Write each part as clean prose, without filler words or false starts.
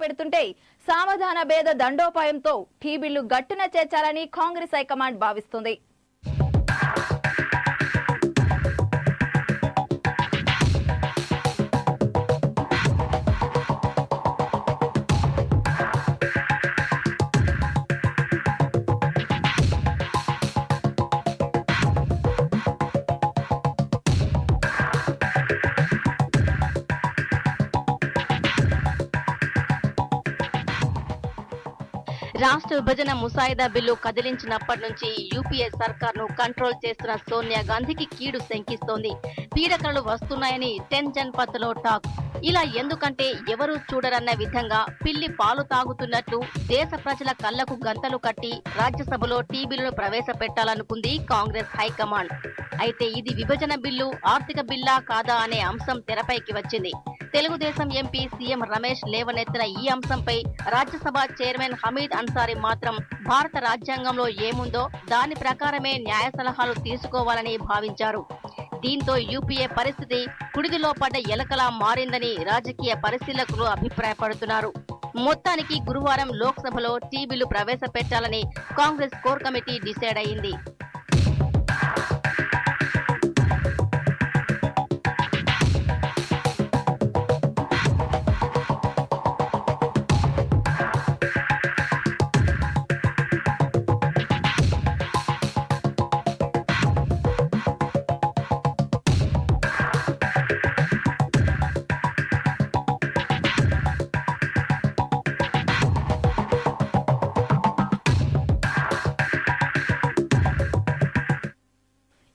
పెడుతుంటే సామధాన భేద దండోపాయంతో tea bill గట్టున చేర్చాలని కాంగ్రెస్ హైకమాండ్ భావిస్తుంది. రాష్ట్ర విభజన ముసాయిదా బిల్లు కదిలించినప్పటి నుంచి యూపీఏ సర్కార్ను కంట్రోల్ చేస్తున్న సోనియా గాంధీకి కీడు శంకిస్తోంది. పీడకలు వస్తున్నాయని 10 జన్పథ్లో టాక్. ఇలా ఎందుకంటే ఎవరూ చూడరన్న విధంగా పిల్లి పాలు తాగుతున్నట్టు దేశ ప్రజల కళ్లకు గంతలు కట్టి రాజ్యసభలో టీ బిల్లును ప్రవేశపెట్టాలనుకుంది కాంగ్రెస్ హైకమాండ్. అయితే ఇది విభజన బిల్లు, ఆర్థిక బిల్లా కాదా అనే అంశం తెరపైకి వచ్చింది. తెలుగుదేశం ఎంపీ సీఎం రమేష్ లేవనెత్తిన ఈ అంశంపై రాజ్యసభ చైర్మన్ హమీద్ అన్సారీ మాత్రం భారత రాజ్యాంగంలో ఏముందో దాని ప్రకారమే న్యాయ సలహాలు తీసుకోవాలని భావించారు. దీంతో యూపీఏ పరిస్థితి కుడిదిలో పడ్డ ఎలకలా మారిందని రాజకీయ పరిశీలకులు అభిప్రాయపడుతున్నారు. మొత్తానికి గురువారం లోక్సభలో టీ బిల్లు ప్రవేశపెట్టాలని కాంగ్రెస్ కోర్ కమిటీ డిసైడ్ అయింది.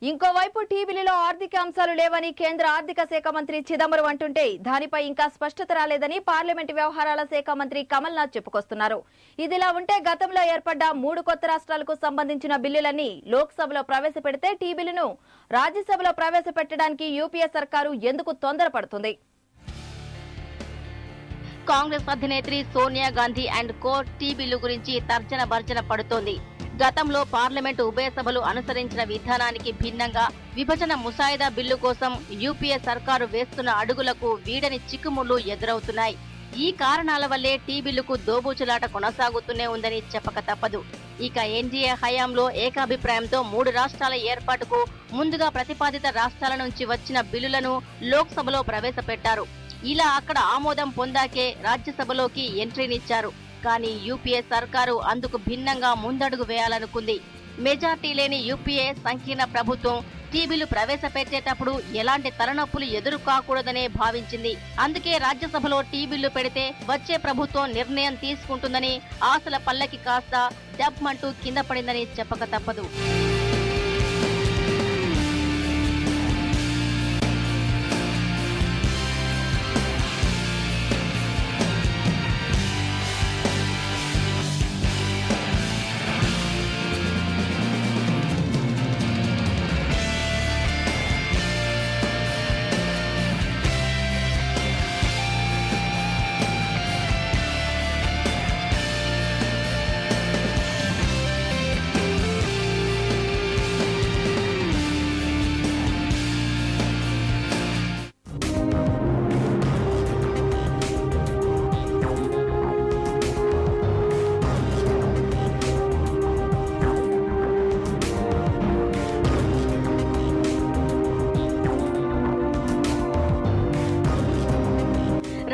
ఇంకోవైపు టీ బిల్లులో ఆర్థిక అంశాలు లేవని కేంద్ర ఆర్థిక శాఖ మంత్రి చిదంబరం అంటుంటే దానిపై ఇంకా స్పష్టత రాలేదని పార్లమెంటు వ్యవహారాల శాఖ మంత్రి కమల్నాథ్ చెప్పుకొస్తున్నారు. ఇదిలా ఉంటే గతంలో ఏర్పడ్డ 3 కొత్త రాష్ట్రాలకు సంబంధించిన బిల్లులన్నీ లోక్సభలో ప్రవేశపెడితే టీ బిల్లును రాజ్యసభలో ప్రవేశపెట్టడానికి యూపీఏ సర్కారు ఎందుకు తొందరపడుతుంది? కాంగ్రెస్ అధినేత్రి Sonia Gandhi and co T bill గురించి తర్జన భర్జన పడుతోంది. గతంలో పార్లమెంటు ఉభయ సభలు అనుసరించిన విధానానికి భిన్నంగా విభజన ముసాయిదా బిల్లు కోసం యూపీఏ సర్కారు వేస్తున్న అడుగులకు వీడని చిక్కుముళ్లు ఎదురవుతున్నాయి. ఈ కారణాల వల్లే టీ బిల్లుకు దోబూచులాట కొనసాగుతూనే ఉందని చెప్పక తప్పదు. ఇక ఎన్డీఏ హయాంలో ఏకాభిప్రాయంతో 3 రాష్ట్రాల ఏర్పాటుకు ముందుగా ప్రతిపాదిత రాష్ట్రాల నుంచి వచ్చిన బిల్లులను లోక్సభలో ప్రవేశపెట్టారు. ఇలా అక్కడ ఆమోదం పొందాకే రాజ్యసభలోకి ఎంట్రీనిచ్చారు. కానీ యూపీఏ సర్కారు అందుకు భిన్నంగా ముందడుగు వేయాలనుకుంది. మెజార్టీ లేని యూపీఏ సంకీర్ణ ప్రభుత్వం టీ బిల్లు ప్రవేశపెట్టేటప్పుడు ఎలాంటి తలనొప్పులు ఎదురు కాకూడదనే భావించింది. అందుకే రాజ్యసభలో టీ బిల్లు పెడితే వచ్చే ప్రభుత్వం నిర్ణయం తీసుకుంటుందని ఆశల పల్లకి కాస్త డబ్మంటూ కింద పడిందని చెప్పక తప్పదు.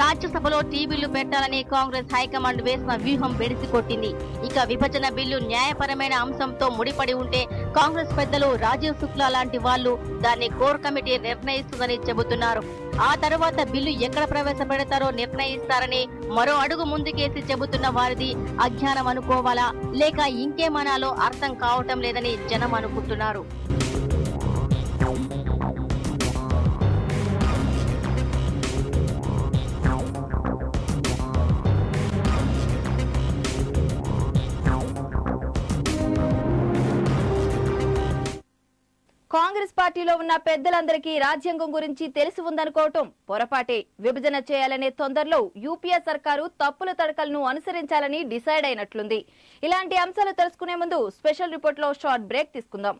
రాజ్యసభలో టీ బిల్లు పెట్టాలని కాంగ్రెస్ హైకమాండ్ వేసిన వ్యూహం బెడిసికొట్టింది. ఇక విభజన బిల్లు న్యాయపరమైన అంశంతో ముడిపడి ఉంటే కాంగ్రెస్ పెద్దలు రాజీవ్ శుక్లా లాంటి వాళ్లు దాన్ని కోర్ కమిటీ నిర్ణయిస్తుందని చెబుతున్నారు. ఆ తర్వాత బిల్లు ఎక్కడ ప్రవేశపెడతారో నిర్ణయిస్తారని మరో అడుగు ముందుకేసి చెబుతున్న వారిది అజ్ఞానం అనుకోవాలా లేక ఇంకేమనాలో అర్థం కావటం లేదని జనం అనుకుంటున్నారు. కాంగ్రెస్ పార్టీలో ఉన్న పెద్దలందరికీ రాజ్యాంగం గురించి తెలిసి ఉందనుకోవటం పొరపాటే. విభజన చేయాలనే తొందరలో యూపీఏ సర్కారు తప్పుల తడకలను అనుసరించాలని డిసైడ్ అయినట్లుంది. ఇలాంటి అంశాలు తెలుసుకునే ముందు స్పెషల్ రిపోర్ట్ లో షార్ట్ బ్రేక్ తీసుకుందాం.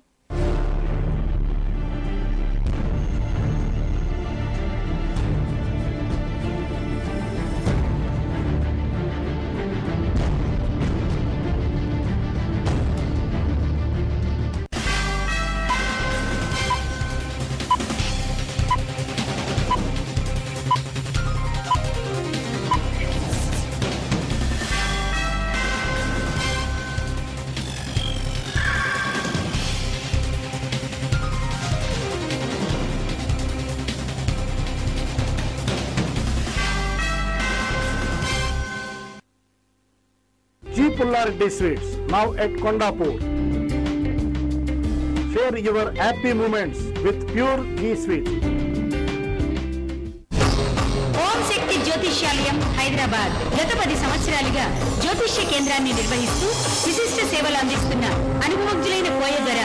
Pullaredi Sweets, now at Kondapur. Share your happy moments with pure ghee sweet. ఓం శక్తి జ్యోతిష్యాలయం హైదరాబాద్ గత 10 సంవత్సరాలుగా జ్యోతిష్య కేంద్రాన్ని నిర్వహిస్తూ విశిష్ట సేవలు అందిస్తున్న అనుభవజ్ఞులైన కోయదొర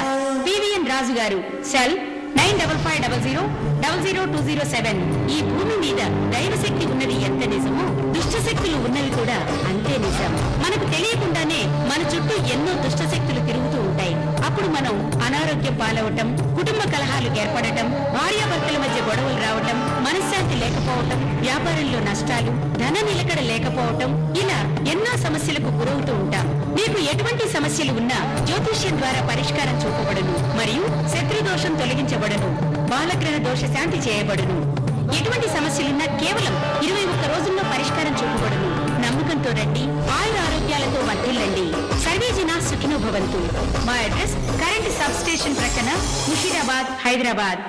పివిఎన్ రాజు గారు. సెల్ 9550000207. ఈ భూమి మీద దైవశక్తి ఉన్నది ఎంత నిజమో దుష్ట శక్తులు ఉన్నవి కూడా అంతే నిజం. మనకు తెలియకుండానే మన చుట్టూ ఎన్నో దుష్ట శక్తులు తిరుగుతూ ఉంటాయి. అప్పుడు మనం అనారోగ్యం పాలవటం, కుటుంబ కలహాలు ఏర్పడటం, భార్యాభర్తల మధ్య గొడవలు రావటం, మనశ్శాంతి లేకపోవటం, వ్యాపారంలో నష్టాలు, ధన నిలకడ లేకపోవటం, ఇలా ఎన్నో సమస్యలకు గురవుతూ ఉంటాం. మీకు ఎటువంటి సమస్యలు ఉన్నా జ్యోతిష్యం ద్వారా పరిష్కారం చూపబడును మరియు శత్రుదోషం తొలగించబడును, బాలగ్రహ దోష శాంతి చేయబడును. ఎటువంటి సమస్యలున్నా కేవలం 21 రోజుల్లో పరిష్కారం చూపబడును. నమ్మకంతో రండి, ఆయుర ఆరోగ్యాలతో వర్ధిల్లండి. సర్వే జనా సుఖినో భవంతు. మా అడ్రస్ కరెంట్ సబ్ స్టేషన్ ప్రక్కన, Musheerabad, Hyderabad.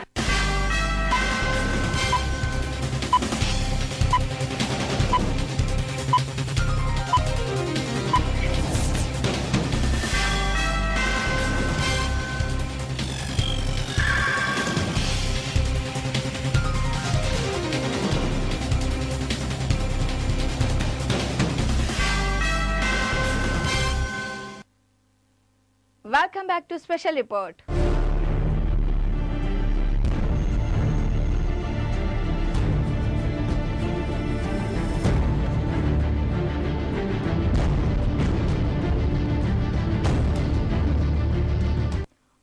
Welcome back to Special Report.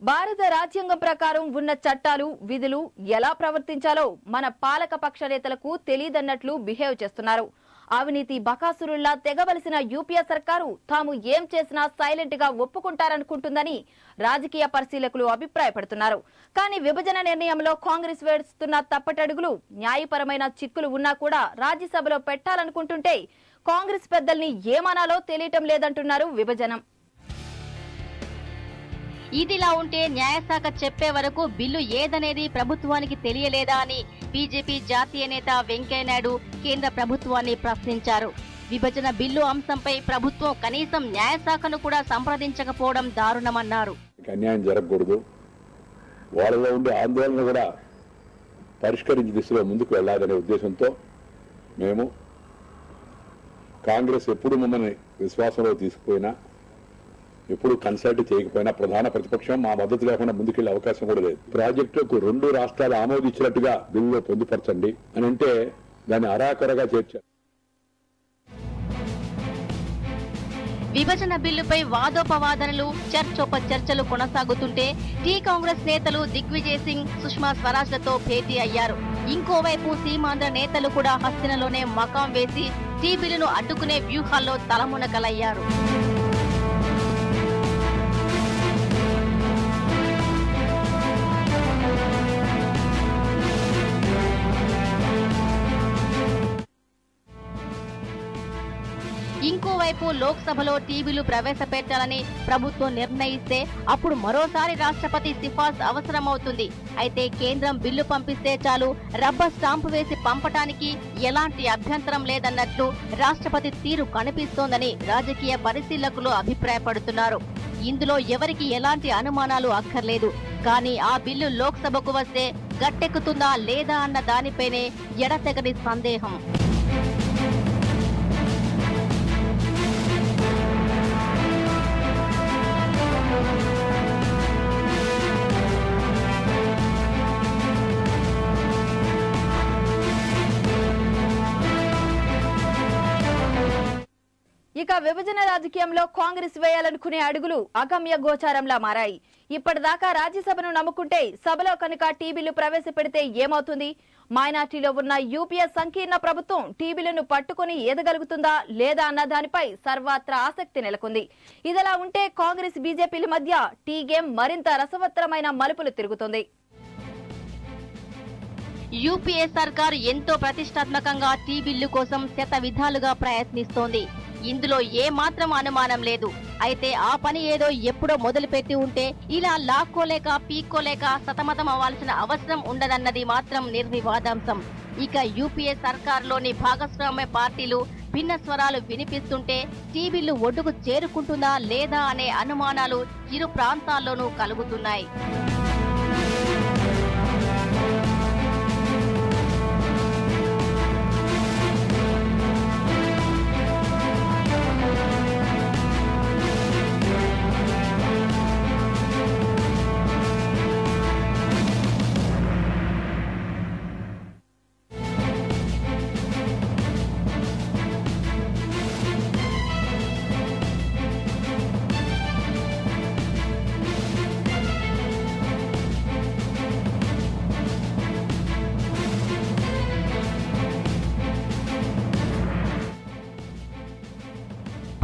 భారత రాజ్యాంగం ప్రకారం ఉన్న చట్టాలు, విధులు ఎలా ప్రవర్తించాలో మన పాలక పక్ష నేతలకు తెలియదన్నట్లు బిహేవ్ చేస్తున్నారు. అవినీతి బకాసురుల్లా తెగవలసిన యూపీఏ సర్కారు తాము ఏం చేసినా సైలెంట్ గా ఒప్పుకుంటారనుకుంటుందని రాజకీయ పరిశీలకులు అభిప్రాయపడుతున్నారు. కానీ విభజన నిర్ణయంలో కాంగ్రెస్ వేస్తున్న తప్పటడుగులు, న్యాయపరమైన చిక్కులు ఉన్నా కూడా రాజ్యసభలో పెట్టాలనుకుంటుంటే కాంగ్రెస్ పెద్దల్ని ఏమనాలో తెలియటం లేదంటున్నారు విభజనం. ఇదిలా ఉంటే న్యాయశాఖ చెప్పే వరకు బిల్లు ఏదనేది ప్రభుత్వానికి తెలియలేదా అని బీజేపీ జాతీయ నేత వెంకయ్యనాయుడు కేంద్ర ప్రభుత్వాన్ని ప్రశ్నించారు. విభజన బిల్లు అంశంపై ప్రభుత్వం కనీసం న్యాయశాఖను కూడా సంప్రదించకపోవడం దారుణమన్నారు. అన్యాయం జరగకూడదు, వాళ్ళలో ఉండే ఆందోళన కూడా పరిష్కరించే దిశలో ముందుకు వెళ్లాలనే ఉద్దేశంతో మేము కాంగ్రెస్ ఎప్పుడు మమ్మల్ని విశ్వాసంలో తీసుకుపోయినా, ఎప్పుడు కన్సల్ట్ చేయకపోయినా ప్రధాన ప్రతిపక్షం మా మద్దతు లేకుండా ముందుకెళ్లే అవకాశం కూడా లేదు. ప్రాజెక్టుకు 2 రాష్ట్రాలు ఆమోదించినట్టుగా బిల్లులో పొందుపరచండి అని అంటే దాన్ని అరాకొరగా చేర్చారు. విభజన బిల్లుపై వాదోపవాదనలు, చర్చోపచర్చలు కొనసాగుతుంటే టీ కాంగ్రెస్ నేతలు దిగ్విజయ్ సింగ్, సుష్మా స్వరాజ్లతో భేటీ అయ్యారు. ఇంకోవైపు సీమాంధ్ర నేతలు కూడా హస్తినలోనే మకాం వేసి టీ బిల్లును అడ్డుకునే వ్యూహాల్లో తలమునకలయ్యారు. ఇంకోవైపు లోక్సభలో టీబీలు ప్రవేశపెట్టాలని ప్రభుత్వం నిర్ణయిస్తే అప్పుడు మరోసారి రాష్ట్రపతి సిఫార్సు అవసరమవుతుంది. అయితే కేంద్రం బిల్లు పంపిస్తే చాలు, రబ్బర్ స్టాంపు వేసి పంపటానికి ఎలాంటి అభ్యంతరం లేదన్నట్లు రాష్ట్రపతి తీరు కనిపిస్తోందని రాజకీయ పరిశీలకులు అభిప్రాయపడుతున్నారు. ఇందులో ఎవరికి ఎలాంటి అనుమానాలు అక్కర్లేదు. కానీ ఆ బిల్లు లోక్సభకు వస్తే గట్టెక్కుతుందా లేదా అన్న దానిపైనే ఎడతెగని సందేహం. ఇక విభజన రాజకీయంలో కాంగ్రెస్ వేయాలనుకునే అడుగులు అగమ్య గోచారంలా మారాయి. ఇప్పటిదాకా రాజ్యసభను నమ్ముకుంటే సభలో కనుక టీబీలు ప్రవేశపెడితే ఏమవుతుంది? మైనార్టీలో ఉన్న యూపీఏ సంకీర్ణ ప్రభుత్వం టీబీలను పట్టుకుని ఎదగలుగుతుందా లేదా అన్న దానిపై సర్వత్రా ఆసక్తి నెలకొంది. ఇదిలా ఉంటే కాంగ్రెస్ బీజేపీల మధ్య టీ గేమ్ మరింత రసవత్తరమైన మలుపులు తిరుగుతుంది. యూపీఏ సర్కారు ఎంతో ప్రతిష్టాత్మకంగా టీ బిల్లు కోసం శత విధాలుగా ప్రయత్నిస్తోంది. ఇందులో ఏ మాత్రం అనుమానం లేదు. అయితే ఆ పని ఏదో ఎప్పుడో మొదలుపెట్టి ఉంటే ఇలా లాక్కోలేక పీక్కోలేక సతమతం అవ్వాల్సిన అవసరం ఉండదన్నది మాత్రం నిర్వివాదాంశం. ఇక యూపీఏ సర్కారులోని భాగస్వామ్య పార్టీలు భిన్న స్వరాలు వినిపిస్తుంటే టీ బిల్లు ఒడ్డుకు చేరుకుంటుందా లేదా అనే అనుమానాలు ఇరు ప్రాంతాల్లోనూ కలుగుతున్నాయి.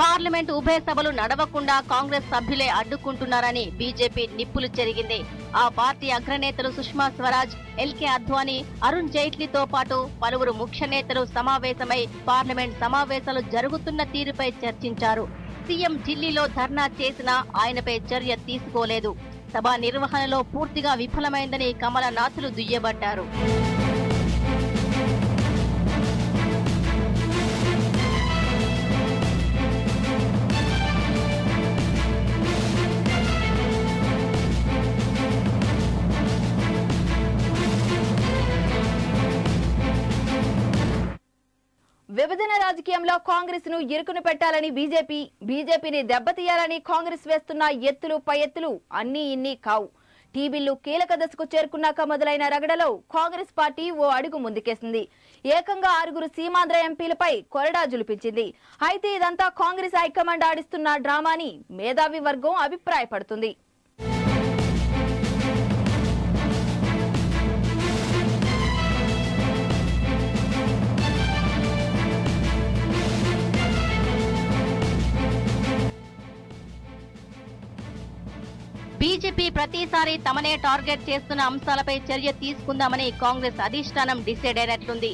పార్లమెంట్ ఉభయ సభలు నడవకుండా కాంగ్రెస్ సభ్యులే అడ్డుకుంటున్నారని బీజేపీ నిప్పులు చెరిగింది. ఆ పార్టీ అగ్రనేతలు సుష్మా స్వరాజ్, ఎల్కే అద్వానీ, అరుణ్ జైట్లీతో పాటు పలువురు ముఖ్య నేతలు సమావేశమై పార్లమెంట్ సమావేశాలు జరుగుతున్న తీరుపై చర్చించారు. సీఎం ఢిల్లీలో ధర్నా చేసినా ఆయనపై చర్య తీసుకోలేదు. సభ నిర్వహణలో పూర్తిగా విఫలమైందని కమలనాథులు దుయ్యబట్టారు. విభజన రాజకీయంలో కాంగ్రెస్ ను ఇరుకును పెట్టాలని బీజేపీని దెబ్బతీయాలని కాంగ్రెస్ వేస్తున్న ఎత్తులు పై ఎత్తులు అన్నీ ఇన్ని కావు. టీ బిల్లు కీలక దశకు చేరుకున్నాక మొదలైన రగడలో కాంగ్రెస్ పార్టీ ఓ అడుగు ముందుకేసింది. ఏకంగా 6 సీమాంధ్ర ఎంపీలపై కొరడా జులిపించింది. అయితే ఇదంతా కాంగ్రెస్ హైకమాండ్ ఆడిస్తున్న డ్రామాని మేధావి వర్గం అభిప్రాయపడుతుంది. బీజేపీ ప్రతిసారి తమనే టార్గెట్ చేస్తున్న అంశాలపై చర్య తీసుకుందామని కాంగ్రెస్ అధిష్టానం డిసైడ్ అయినట్లుంది.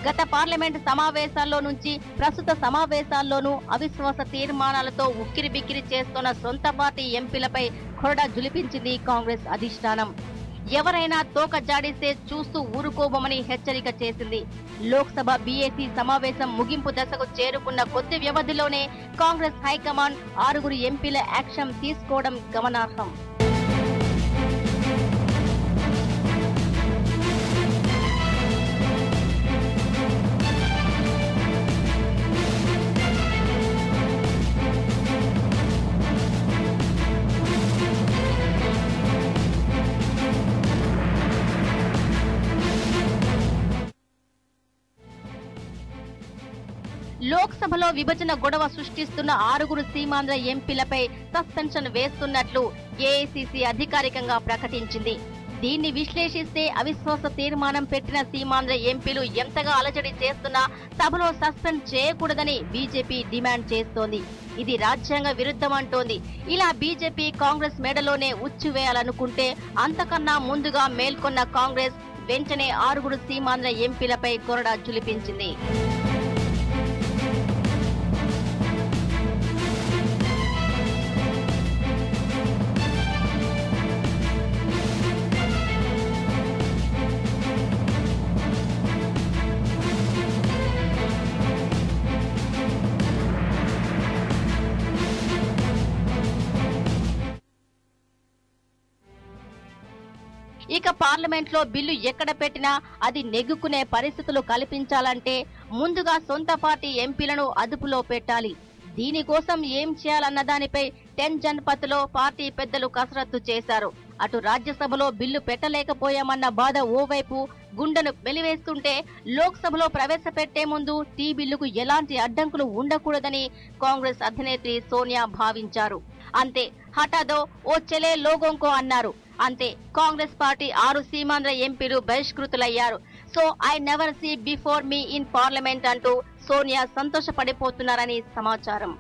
గత పార్లమెంట్ సమావేశాల్లో నుంచి ప్రస్తుత సమావేశాల్లోనూ అవిశ్వాస తీర్మానాలతో ఉక్కిరిబిక్కిరి చేస్తున్న సొంత పార్టీ ఎంపీలపై కొరడా జులిపించింది కాంగ్రెస్ అధిష్టానం. ఎవరైనా తోక జాడిస్తే చూస్తూ ఊరుకోబోమని హెచ్చరిక చేసింది. లోక్సభ బీఏసీ సమావేశం ముగింపు దశకు చేరుకున్న కొద్ది వ్యవధిలోనే కాంగ్రెస్ హైకమాండ్ 6 ఎంపీల యాక్షన్ తీసుకోవడం గమనార్హం. లోక్సభలో విభజన గొడవ సృష్టిస్తున్న 6 సీమాంధ్ర ఎంపీలపై సస్పెన్షన్ వేస్తున్నట్లు ఏఐసీసీ అధికారికంగా ప్రకటించింది. దీన్ని విశ్లేషిస్తే అవిశ్వాస తీర్మానం పెట్టిన సీమాంధ్ర ఎంపీలు ఎంతగా అలజడి చేస్తున్నా సభలో సస్పెండ్ చేయకూడదని బీజేపీ డిమాండ్ చేస్తోంది. ఇది రాజ్యాంగ విరుద్ధమంటోంది. ఇలా బీజేపీ కాంగ్రెస్ మెడలోనే ఉచ్చు వేయాలనుకుంటే అంతకన్నా ముందుగా మేల్కొన్న కాంగ్రెస్ వెంటనే 6 సీమాంధ్ర ఎంపీలపై కొరడా జులిపించింది. ఇక పార్లమెంట్ లో బిల్లు ఎక్కడ పెట్టినా అది నెగ్గుకునే పరిస్థితులు కల్పించాలంటే ముందుగా సొంత పార్టీ ఎంపీలను అదుపులో పెట్టాలి. దీనికోసం ఏం చేయాలన్న దానిపై 10 జన్పథ్లో పార్టీ పెద్దలు కసరత్తు చేశారు. అటు రాజ్యసభలో బిల్లు పెట్టలేకపోయామన్న బాధ ఓవైపు గుండెను మెలివేస్తుంటే లోక్సభలో ప్రవేశపెట్టే ముందు టీ బిల్లుకు ఎలాంటి అడ్డంకులు ఉండకూడదని కాంగ్రెస్ అధినేత్రి సోనియా భావించారు. అంతే, హఠాదో ఓ చెలే లోగోంకో అన్నారు. అంతే, కాంగ్రెస్ పార్టీ 6 సీమాంధ్ర ఎంపీలు బహిష్కృతులయ్యారు. So I never see before me in parliament అంటూ సోనియా సంతోషపడిపోతున్నారని సమాచారం.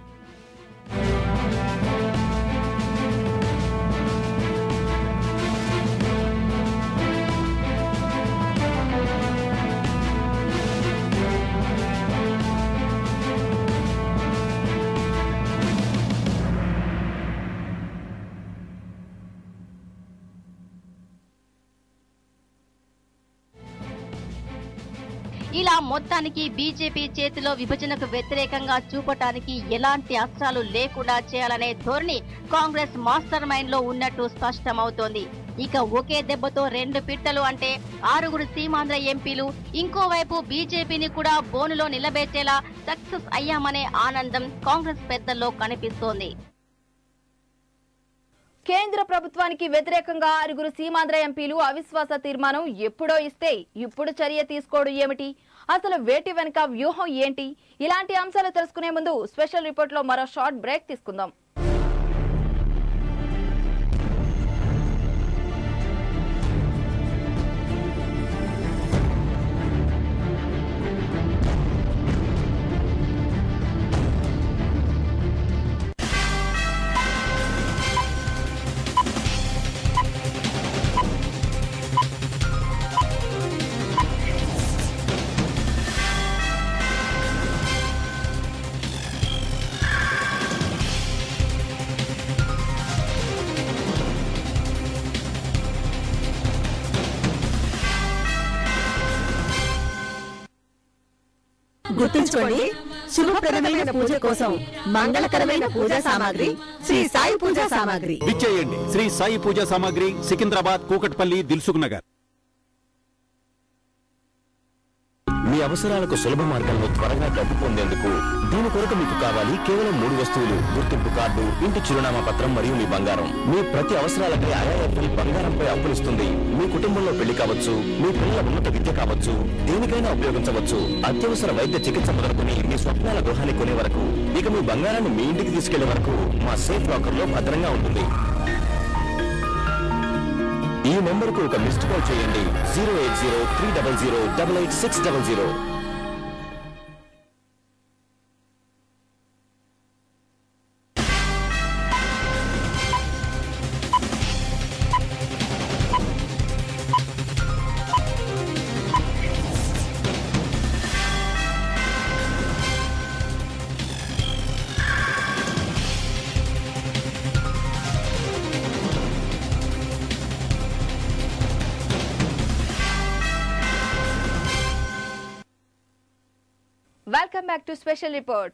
ఇలా మొత్తానికి బీజేపీ చేతిలో విభజనకు వ్యతిరేకంగా చూపటానికి ఎలాంటి అస్త్రాలు లేకుండా చేయాలనే ధోరణి కాంగ్రెస్ మాస్టర్ మైండ్ లో ఉన్నట్టు స్పష్టమవుతోంది. ఇక ఒకే దెబ్బతో 2 పిట్టలు అంటే 6 సీమాంధ్ర ఎంపీలు, ఇంకోవైపు బీజేపీని కూడా బోనులో నిలబెట్టేలా సక్సెస్ అయ్యామనే ఆనందం కాంగ్రెస్ పెద్దల్లో కనిపిస్తోంది. కేంద్ర ప్రభుత్వానికి వ్యతిరేకంగా 6 సీమాంధ్ర ఎంపీలు అవిశ్వాస తీర్మానం ఎప్పుడో ఇస్తే ఇప్పుడు చర్య తీసుకోవడం ఏమిటి? అసలు వేటి వెనుక వ్యూహం ఏంటి? ఇలాంటి అంశాలు తెలుసుకునే ముందు స్పెషల్ రిపోర్ట్ లో మరో షార్ట్ బ్రేక్ తీసుకుందాం. గుర్తుంచుకోండి, శుభప్రదమైన పూజ కోసం మంగళకరమైన పూజా సామాగ్రి శ్రీ సాయి పూజా సామాగ్రి విచ్చేయండి. శ్రీ సాయి పూజా సామాగ్రి, సికింద్రాబాద్, కూకట్పల్లి, దిల్సుఖ్ నగర్. మీ అవసరాలకు సులభ మార్గంలో త్వరగా డబ్బు పొందేందుకు దీని కొరకు మీకు కావాలి కేవలం 3 వస్తువులు: గుర్తింపు కార్డు, ఇంటి చిరునామా పత్రం మరియు మీ బంగారం. మీ ప్రతి అవసరాలపై ఐఐఎఫ్ఎల్ బంగారంపై అప్పులిస్తుంది. మీ కుటుంబంలో పెళ్లి కావచ్చు, మీ పిల్లల ఉన్నత విద్య కావచ్చు, దేనికైనా ఉపయోగించవచ్చు. అత్యవసర వైద్య చికిత్స మొదలుకొని మీ స్వప్నాల గృహాన్ని కొనే వరకు, ఇక మీ బంగారాన్ని మీ ఇంటికి తీసుకెళ్లే వరకు మా సేఫ్ లాకర్ లో భద్రంగా ఉంటుంది. ఈ నెంబర్కు ఒక మిస్డ్ కాల్ చేయండి. 080-300-88600. Welcome back to Special Report.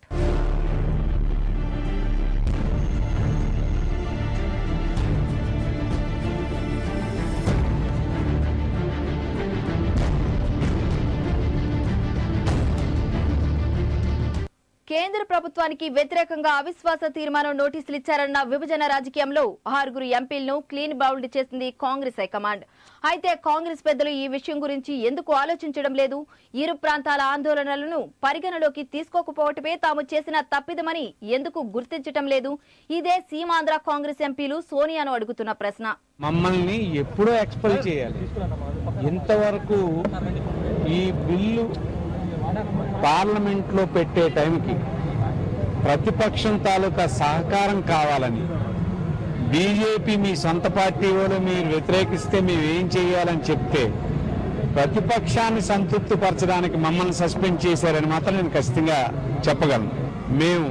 కేంద్ర ప్రభుత్వానికి వ్యతిరేకంగా అవిశ్వాస తీర్మానం నోటీసులు ఇచ్చారన్న విభజన రాజకీయంలో 6 ఎంపీలను క్లీన్ బౌల్డ్ చేసింది కాంగ్రెస్ హైకమాండ్. అయితే కాంగ్రెస్ పెద్దలు ఈ విషయం గురించి ఎందుకు ఆలోచించడం లేదు? ఇరు ప్రాంతాల ఆందోళనలను పరిగణలోకి తీసుకోకపోవటమే తాము చేసిన తప్పిదమని ఎందుకు గుర్తించటం లేదు? ఇదే సీమాంధ్ర కాంగ్రెస్ ఎంపీలు సోనియాను అడుగుతున్న ప్రశ్న. మమ్మల్ని ఎప్పుడో ఎక్స్పెల్ చేయాలి. ఇంతవరకు ఈ బిల్లు పార్లమెంట్ లో పెట్టే టైంకి ప్రతిపక్షం తాలూకా సహకారం కావాలని, బీజేపీ మీ సొంత పార్టీ వాళ్ళు మీరు వ్యతిరేకిస్తే మేము ఏం చేయాలని చెప్తే ప్రతిపక్షాన్ని సంతృప్తి పరచడానికి మమ్మల్ని సస్పెండ్ చేశారని మాత్రం నేను ఖచ్చితంగా చెప్పగలను. మేము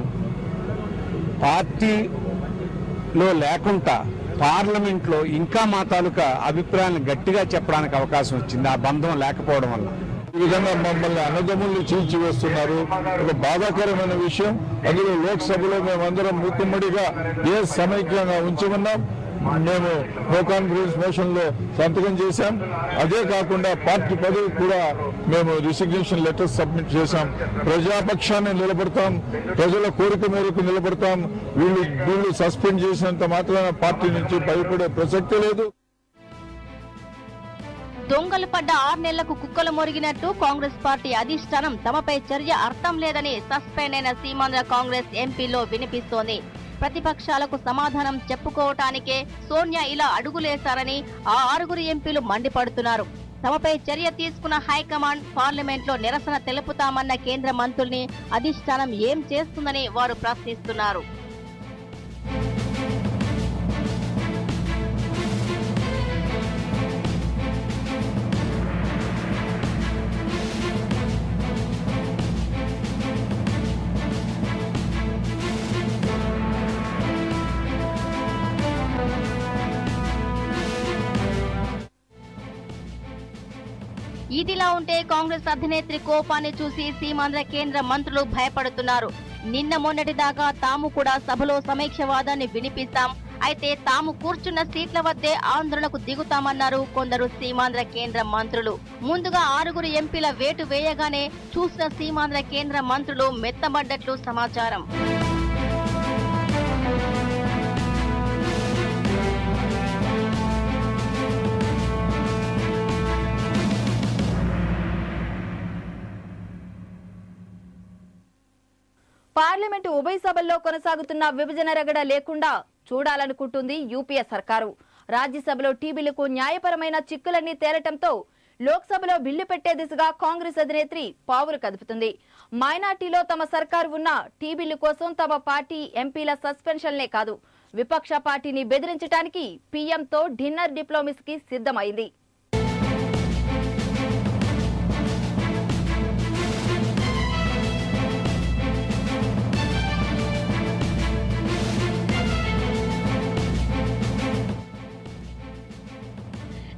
పార్టీలో లేకుండా పార్లమెంట్ లో ఇంకా మా తాలూకా అభిప్రాయాలను గట్టిగా చెప్పడానికి అవకాశం వచ్చింది, ఆ బంధం లేకపోవడం వల్ల. ఈ విధంగా మమ్మల్ని అన్నదమ్ములు చీల్చివేస్తున్నారు. ఒక బాధాకరమైన విషయం. అందులో లోక్సభలో మేమందరం మూకుమ్మడిగా సమైక్యంగా ఉంచుకున్నాం. మేము నో కాన్ఫిడెన్స్ మోషన్ లో సంతకం చేశాం. అదే కాకుండా పార్టీ పదవి కూడా మేము రిసిగ్నేషన్ లెటర్ సబ్మిట్ చేశాం. ప్రజాపక్షాన్ని నిలబడతాం, ప్రజల కోరిక మేరకు నిలబడతాం. వీళ్ళు సస్పెండ్ చేసినంత మాత్రాన పార్టీ నుంచి భయపడే ప్రసక్తి లేదు. దొంగలు పడ్డ 6 నెలలకు కుక్కలు మొరిగినట్టు కాంగ్రెస్ పార్టీ అధిష్టానం తమపై చర్య అర్థం లేదని సస్పెండ్ అయిన సీమాంధ్ర కాంగ్రెస్ ఎంపీలో వినిపిస్తోంది. ప్రతిపక్షాలకు సమాధానం చెప్పుకోవటానికే సోనియా ఇలా అడుగులేశారని ఆ 6 ఎంపీలు మండిపడుతున్నారు. తమపై చర్య తీసుకున్న హైకమాండ్, పార్లమెంట్ లో నిరసన తెలుపుతామన్న కేంద్ర మంత్రుల్ని అధిష్టానం ఏం చేస్తుందని వారు ప్రశ్నిస్తున్నారు. ఇదిలా ఉంటే కాంగ్రెస్ అధినేత్రి కోపాన్ని చూసి సీమాంధ్ర కేంద్ర మంత్రులు భయపడుతున్నారు. నిన్న మొన్నటి దాకా తాము కూడా సభలో సమీక్షవాదాన్ని వినిపిస్తాం, అయితే తాము కూర్చున్న సీట్ల వద్దే ఆందోళనకు దిగుతామన్నారు కొందరు సీమాంధ్ర కేంద్ర మంత్రులు. ముందుగా 6 ఎంపీల వేటు వేయగానే చూసిన సీమాంధ్ర కేంద్ర మంత్రులు మెత్తబడ్డట్లు సమాచారం. పార్లమెంటు ఉభయ సభల్లో కొనసాగుతున్న విభజన రగడ లేకుండా చూడాలనుకుంటుంది యూపీఏ సర్కారు. రాజ్యసభలో టీ బిల్లుకు న్యాయపరమైన చిక్కులన్నీ తేలటంతో లోక్సభలో బిల్లు పెట్టే దిశగా కాంగ్రెస్ అధినేత్రి పావులు కదుపుతుంది. మైనార్టీలో తమ సర్కారు ఉన్న టీ బిల్లు కోసం తమ పార్టీ ఎంపీల సస్పెన్షన్లే కాదు, విపక్ష పార్టీని బెదిరించడానికి పీఎంతో డిన్నర్ డిప్లొమసీకి సిద్ధమైంది.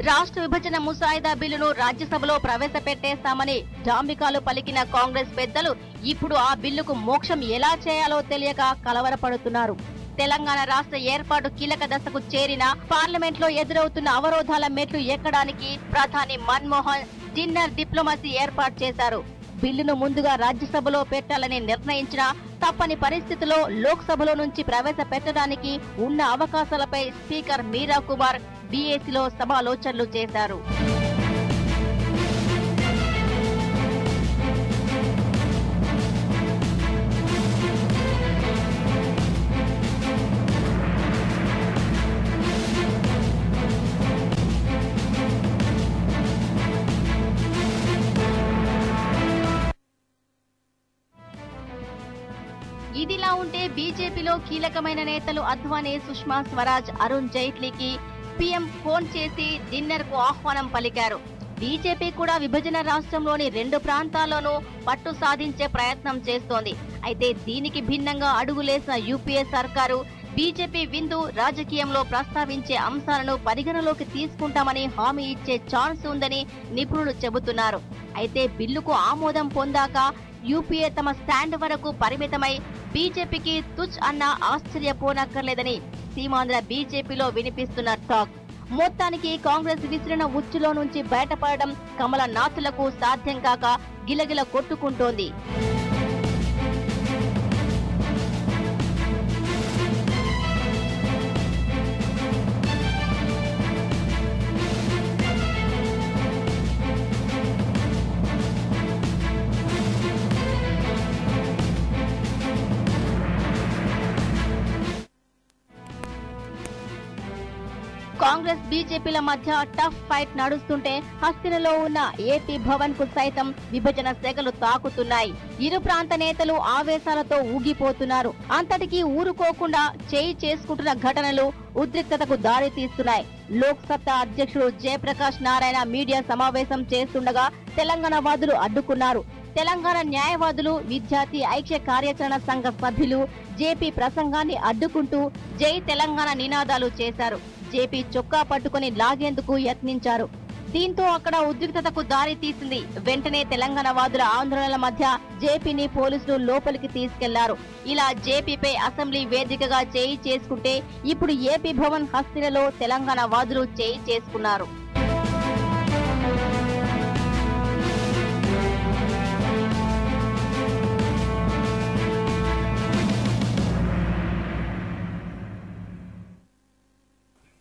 రాష్ట్ర విభజన ముసాయిదా బిల్లును రాజ్యసభలో ప్రవేశపెట్టేస్తామని డాంబికాలు పలికిన కాంగ్రెస్ పెద్దలు ఇప్పుడు ఆ బిల్లుకు మోక్షం ఎలా చేయాలో తెలియక కలవరపడుతున్నారు. తెలంగాణ రాష్ట్ర ఏర్పాటు కీలక దశకు చేరిన పార్లమెంట్ లో ఎదురవుతున్న అవరోధాల మెట్లు ఎక్కడానికి ప్రధాని మన్మోహన్ డిన్నర్ డిప్లొమసీ ఏర్పాటు చేశారు. బిల్లును ముందుగా రాజ్యసభలో పెట్టాలని నిర్ణయించిన తప్పని పరిస్థితిలో లోక్సభలో నుంచి ప్రవేశపెట్టడానికి ఉన్న అవకాశాలపై స్పీకర్ మీరా కుమార్ బీఏసీలో సమాలోచనలు చేశారు. ఇదిలా ఉంటే బీజేపీలో కీలకమైన నేతలు అద్వానీ, సుష్మా స్వరాజ్, అరుణ్ జైట్లీకి పీఎం ఫోన్ చేసి డిన్నర్ కు ఆహ్వానం పలికారు. బీజేపీ కూడా విభజన రాష్ట్రంలోని 2 ప్రాంతాల్లోనూ పట్టు సాధించే ప్రయత్నం చేస్తోంది. అయితే దీనికి భిన్నంగా అడుగులేసిన యూపీఏ సర్కారు బీజేపీ విందు రాజకీయంలో ప్రస్తావించే అంశాలను పరిగణలోకి తీసుకుంటామని హామీ ఇచ్చే ఛాన్స్ ఉందని నిపుణులు చెబుతున్నారు. అయితే బిల్లుకు ఆమోదం పొందాక యూపీఏ తమ స్టాండ్ వరకు పరిమితమై బీజేపీకి తుచ్ అన్న ఆశ్చర్యపోనక్కర్లేదని సీమాంధ్ర బీజేపీలో వినిపిస్తున్న టాక్. మొత్తానికి కాంగ్రెస్ విసిరిన ఉచ్చులో నుంచి బయటపడడం కమలనాథులకు సాధ్యం కాక గిలగిల కొట్టుకుంటోంది. కాంగ్రెస్ బీజేపీల మధ్య టఫ్ ఫైట్ నడుస్తుంటే హస్తినలో ఉన్న ఏపీ భవన్ కు సైతం విభజన సెగలు తాకుతున్నాయి. ఇరు ప్రాంత నేతలు ఆవేశాలతో ఊగిపోతున్నారు. అంతటికీ ఊరుకోకుండా చేయి చేసుకుంటున్న ఘటనలు ఉద్రిక్తతకు దారి తీస్తున్నాయి. లోక్ సత్తా అధ్యక్షుడు జయప్రకాష్ నారాయణ మీడియా సమావేశం చేస్తుండగా తెలంగాణ వాదులు అడ్డుకున్నారు. తెలంగాణ న్యాయవాదులు, విద్యార్థి ఐక్య కార్యాచరణ సంఘ సభ్యులు జేపీ ప్రసంగాన్ని అడ్డుకుంటూ జై తెలంగాణ నినాదాలు చేశారు. జేపీ చొక్కా పట్టుకుని లాగేందుకు యత్నించారు. దీంతో అక్కడ ఉద్రిక్తతకు దారి తీసింది. వెంటనే తెలంగాణ వాదుల ఆందోళనల మధ్య జేపీని పోలీసులు లోపలికి తీసుకెళ్లారు. ఇలా జేపీపై అసెంబ్లీ వేదికగా చేయి చేసుకుంటే ఇప్పుడు ఏపీ భవన్ హస్తినలో తెలంగాణ వాదులు చేయి చేసుకున్నారు.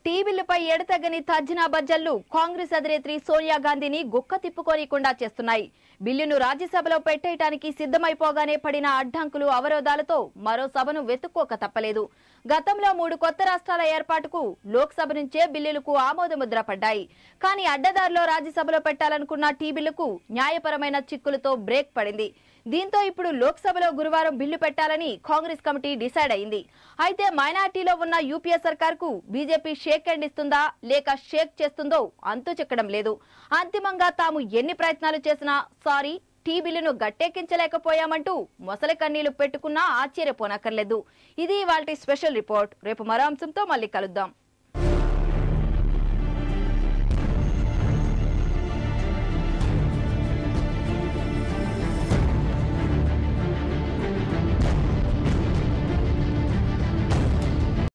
టీ బిల్లుపై ఎడతెగని తర్జనా భర్జనలు కాంగ్రెస్ అధినేత్రి సోనియా గాంధీని గుక్క తిప్పుకోనికుండా చేస్తున్నాయి. బిల్లును రాజ్యసభలో పెట్టేయడానికి సిద్ధమైపోగానే పడిన అడ్డంకులు, అవరోధాలతో మరో సభను వెతుక్కోక తప్పలేదు. గతంలో 3 కొత్త రాష్ట్రాల ఏర్పాటుకు లోక్సభ నుంచే బిల్లులకు ఆమోదముద్ర పడ్డాయి. కానీ అడ్డదారిలో రాజ్యసభలో పెట్టాలనుకున్న టీ బిల్లుకు న్యాయపరమైన చిక్కులతో బ్రేక్ పడింది. దీంతో ఇప్పుడు లోక్సభలో గురువారం బిల్లు పెట్టాలని కాంగ్రెస్ కమిటీ డిసైడ్ అయింది. అయితే మైనార్టీలో ఉన్న యూపీఏ సర్కార్కు బీజేపీ షేక్ హ్యాండ్ ఇస్తుందా లేక షేక్ చేస్తుందో అంతు చిక్కడం లేదు. అంతిమంగా తాము ఎన్ని ప్రయత్నాలు చేసినా సారీ టీ బిల్లును గట్టెక్కించలేకపోయామంటూ మొసలి కన్నీళ్లు పెట్టుకున్నా ఆశ్చర్యపోనక్కర్లేదు. ఇది ఇవాల్టి స్పెషల్ రిపోర్ట్. రేపు మరో అంశంతో మళ్ళీ కలుద్దాం.